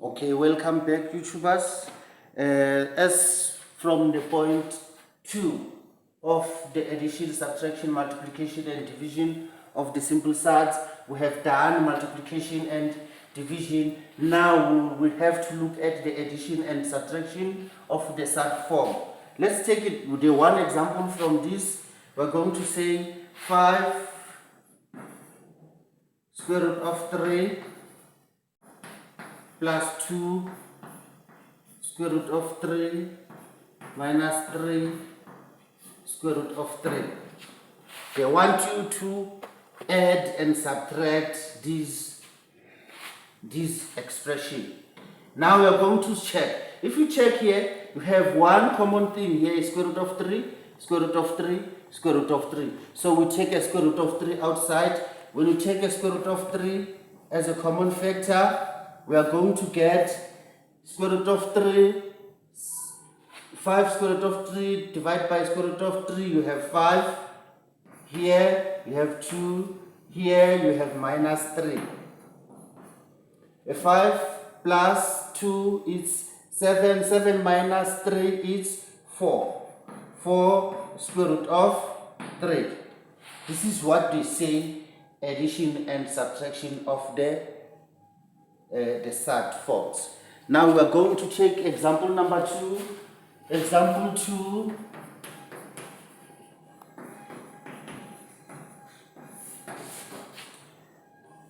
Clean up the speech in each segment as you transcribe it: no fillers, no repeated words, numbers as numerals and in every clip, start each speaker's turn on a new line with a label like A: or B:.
A: Okay, welcome back, YouTubers. As from the point 2 of the addition, subtraction, multiplication and division of the simple surds, we have done multiplication and division. Now we have to look at the addition and subtraction of the surd form. Let's take it the one example from this. We're going to say 5 square root of 3 plus 2 square root of 3 minus 3 square root of 3. They want you to add and subtract this expression. Now we are going to check. If you check here, you have one common thing here is square root of 3, square root of 3, square root of 3. So we take a square root of 3 outside. When you take a square root of 3 as a common factor, we are going to get square root of 3, 5 square root of 3 divided by square root of 3, you have 5. Here you have 2. Here you have minus 3. A 5 plus 2 is 7. 7 minus 3 is 4. 4 square root of 3. This is what they say addition and subtraction of the surd forms. Now we are going to take example number 2. Example 2.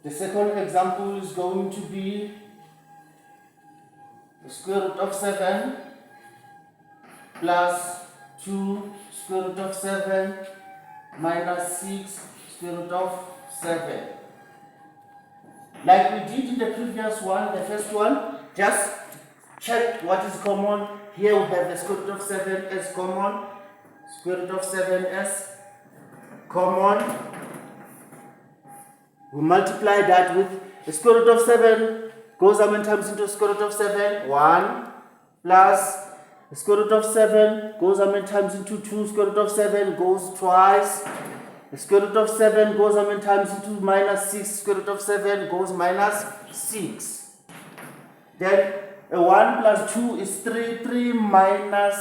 A: The second example is going to be the square root of 7 plus 2 square root of 7 minus 6 square root of 7. Like we did in the previous one, the first one, just check what is common. Here we have the square root of 7 as common, square root of 7 as common. We multiply that with the square root of 7 goes how many times into square root of 7? 1 plus the square root of 7 goes how many times into 2? Square root of 7 goes twice. The square root of 7 goes how many times into minus 6? Square root of 7 goes minus 6. Then a 1 plus 2 is 3. 3 minus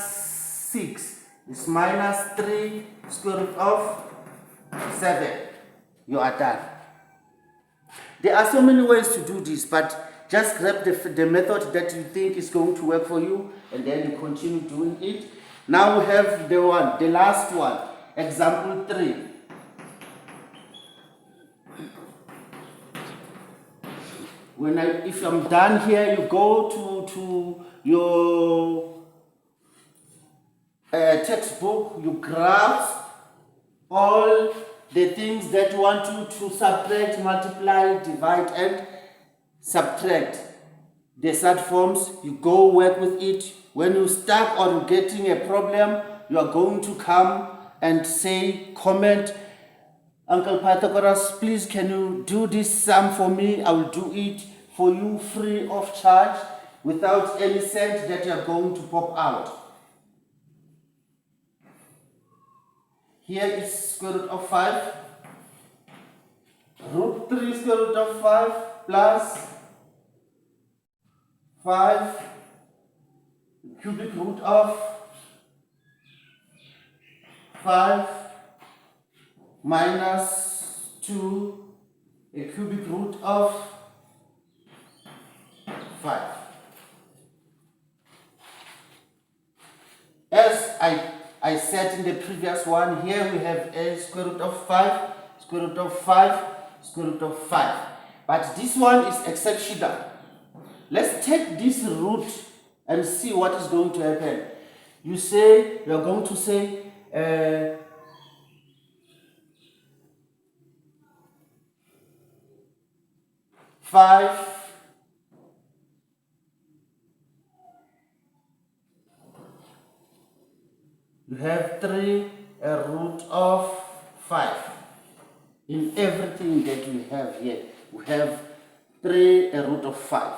A: 6 is minus 3 square root of 7. You are done. There are so many ways to do this, but just grab the method that you think is going to work for you and then you continue doing it. Now we have the last one, example 3. If I'm done here, you go to your textbook, you graph all the things that you want you to subtract, multiply, divide, and subtract. The surd forms, you go work with it. When you're stuck or you're getting a problem, you are going to come and say, comment, Uncle Pythagoras, please can you do this sum for me? I will do it for you free of charge without any cent that you are going to pop out. Here is square root of 5. Root 3 square root of 5 plus 5 cubic root of 5 minus 2 a cubic root of 5. As I said in the previous one, here we have a square root of 5, square root of 5, square root of 5. But this one is exceptional. Let's take this root and see what is going to happen. You are going to say 5 you have 3 a root of 5. In everything that we have here, we have 3 a root of 5.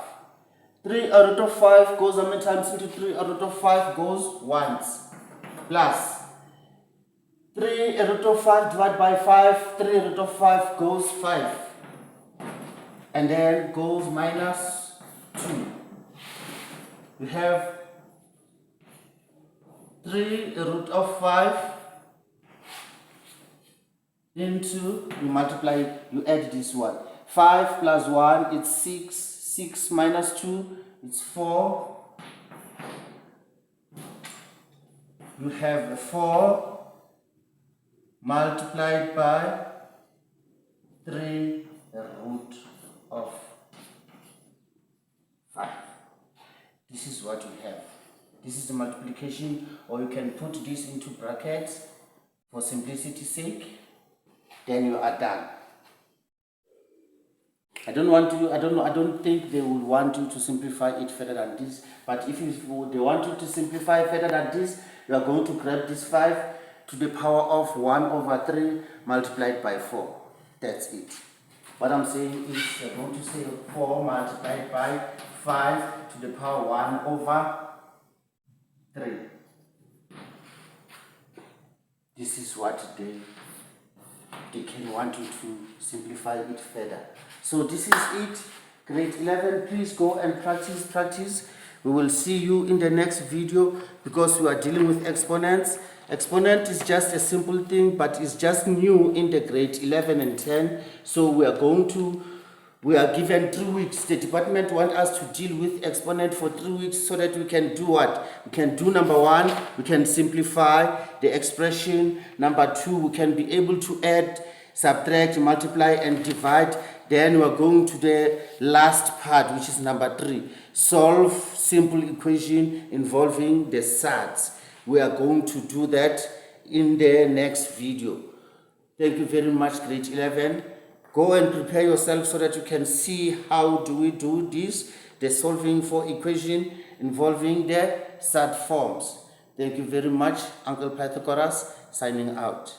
A: 3 a root of 5 goes how many times into 3 a root of 5 goes once. Plus 3 a root of 5 divided by 5, 3 a root of 5 goes 5. And then goes minus 2. you have 3 root of 5 into, you multiply, you add this one. 5 plus 1, it's 6. 6 minus 2, it's 4. You have 4 multiplied by 3 root of 5. This is what you have. This is the multiplication, or you can put this into brackets for simplicity's sake. Then you are done. I don't think they will want you to simplify it further than this. But if they want you to simplify further than this, you are going to grab this 5 to the power of 1 over 3 multiplied by 4. That's it. What I'm saying is you're going to say 4 multiplied by 5 to the power 1 over 3. This is what they can want you to simplify it further. So this is it. Grade 11, please go and practice. We will see you in the next video because we are dealing with exponents. Exponent is just a simple thing, but it's just new in the grade 11 and 10. So we are given 3 weeks. The department wants us to deal with exponent for 3 weeks so that we can do what? We can do number 1, we can simplify the expression. Number 2, we can be able to add, subtract, multiply, and divide. Then we are going to the last part, which is number 3. Solve simple equation involving the Surds. We are going to do that in the next video. Thank you very much, grade 11. Go and prepare yourself so that you can see how do we do this, the solving for equation involving the Surd forms. Thank you very much. Uncle Pythagoras signing out.